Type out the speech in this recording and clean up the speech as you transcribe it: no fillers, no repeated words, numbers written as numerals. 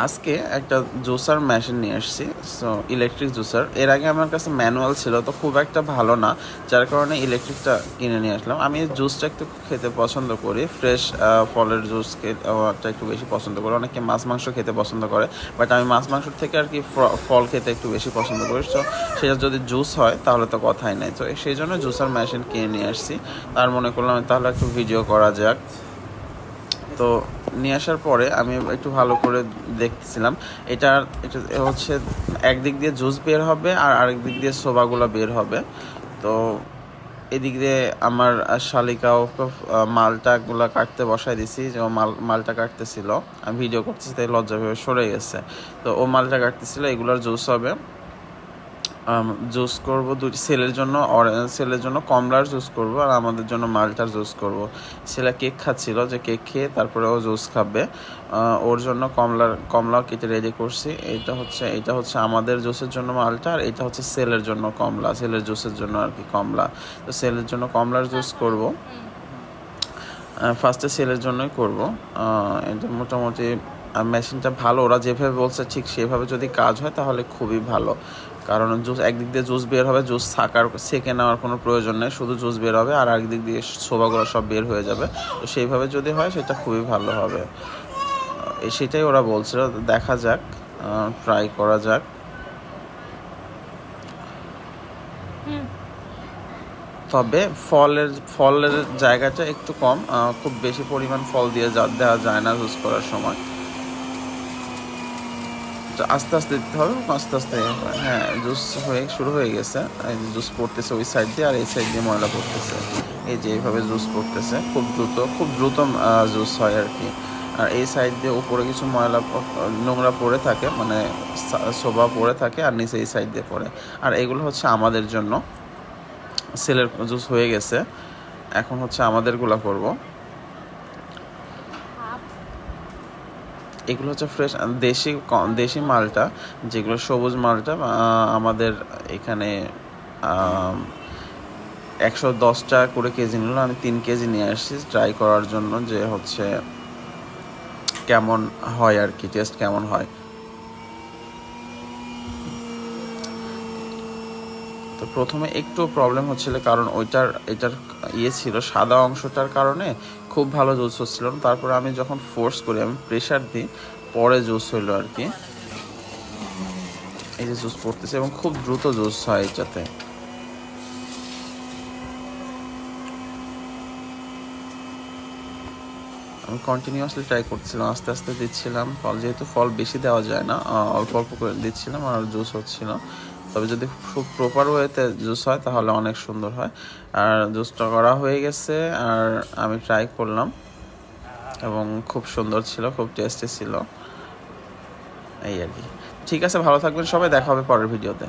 আজকে একটা juicer machine নিয়ে আসছি, সো ইলেকট্রিক জুসার। এর আগে আমার কাছে ম্যানুয়াল ছিল, তো খুব একটা ভালো না, যার কারণে ইলেকট্রিকটা কিনে নিয়ে আসলাম। আমি জুসটা একটু খেতে পছন্দ করি, ফ্রেশ ফলের জুস খেতে একটু বেশি পছন্দ করি। অনেকে মাছ মাংস খেতে পছন্দ করে, বাট আমি মাছ মাংসর থেকে আর কি ফল খেতে একটু বেশি পছন্দ করি। তো সেটা যদি জুস হয় তাহলে তো কথাই নাই। তো সেই জন্য জুসার মেশিন কিনে নিয়ে আসছি। আর মনে করলাম তাহলে একটু ভিডিও করা যাক। তো নিয়ে আসার পরে আমি একটু ভালো করে দেখতেছিলাম। এটা হচ্ছে একদিক দিয়ে জুস বের হবে আর আরেক দিক দিয়ে সোবাগুলো বের হবে। তো এদিক দিয়ে আমার শালিকাও মালটাগুলো কাটতে বসাই দিছি, যে ও মালটা কাটতেছিল। আমি ভিডিও করতেছি তাই লজ্জা ভেবে সরে গেছে। তো ও মালটা কাটতেছিল, এগুলোর জুস হবে। জুস করব দুটি, সেলের জন্য কমলার জুস করব আর আমাদের জন্য মালটার জুস করব। ছেলে কেক খাচ্ছিল, যে কেক খেয়ে তারপরে ও জুস খাবে। ওর জন্য কমলা কেটে রেডি করছি। এটা হচ্ছে আমাদের জুসের জন্য মালটা, আর এটা হচ্ছে সেলের জন্য কমলা, সেলের জুসের জন্য আর কি কমলা। তো সেলের জন্য কমলার জুস করব। ফার্স্টে সেলের জন্যই করব। এটা মোটামুটি মেশিনটা ভালো, ওরা যেভাবে বলছে ঠিক সেভাবে যদি কাজ হয় তাহলে খুবই ভালো। কারণ জুস একদিক দিয়ে জুস বের হবে, জুস সেকে নেওয়ার কোনো প্রয়োজন নেই, শুধু জুস বের হবে, আর একদিক দিয়ে ছোবাগুলো সব বের হয়ে যাবে। তো সেইভাবে যদি হয় সেটা খুবই ভালো হবে। সেটাই ওরা বলছিল, দেখা যাক, ট্রাই করা যাক। তবে ফলের জায়গাটা একটু কম, খুব বেশি পরিমাণ ফল দিয়ে দেওয়া যায় না জুস করার সময়। আস্তে আস্তে দিতে হবে, আস্তে আস্তে। হ্যাঁ, জুস শুরু হয়ে গেছে। এই যে জুস পড়তেছে ওই সাইড দিয়ে, আর এই সাইড দিয়ে ময়লা পড়তেছে। এই যে এইভাবে জুস পড়তেছে, খুব দ্রুত জুস হয় আর কি। আর এই সাইড দিয়ে উপরে কিছু নোংরা পড়ে থাকে, মানে সোবা পড়ে থাকে, আর নিচে এই সাইড দিয়ে পড়ে। আর এগুলো হচ্ছে আমাদের জন্য। সেলের জুস হয়ে গেছে, এখন হচ্ছে আমাদেরগুলা করব। এগুলো হচ্ছে ফ্রেশ দেশি মালটা, যেগুলো সবুজ মালটা। আমাদের এখানে 110 টাকা করে কেজি নিল। আমি 3 কেজি নিয়ে আসছি ট্রাই করার জন্য, যে হচ্ছে কেমন হয় আর কি, টেস্ট কেমন হয়। তো প্রথমে একটু প্রবলেম হচ্ছিল, কারণ এটার ছিল সাদা অংশটার কারণে খুব ভালো জুস হচ্ছিল না। তারপরে আমি যখন ফোর্স করি, আমি প্রেশার দিই, পরে জুস হইলো আর কি। এই যে জুস পড়তেছে এবং খুব দ্রুত জুস হয় এটাতে। আমি কন্টিনিউয়াসলি ট্রাই করছিলাম, আস্তে আস্তে দিচ্ছিলাম ফল, যেহেতু ফল বেশি দেওয়া যায় না, অল্প অল্প করে দিচ্ছিলাম, আর জুস হচ্ছিল। তবে যদি খুব প্রপার ওয়েতে জুস হয় তাহলে অনেক সুন্দর হয়। আর জুসটা করা হয়ে গেছে, আর আমি ট্রাই করলাম এবং খুব সুন্দর ছিল, খুব টেস্টি ছিল। এই আর কি। ঠিক আছে, ভালো থাকবেন সবাই, দেখা হবে পরের ভিডিওতে।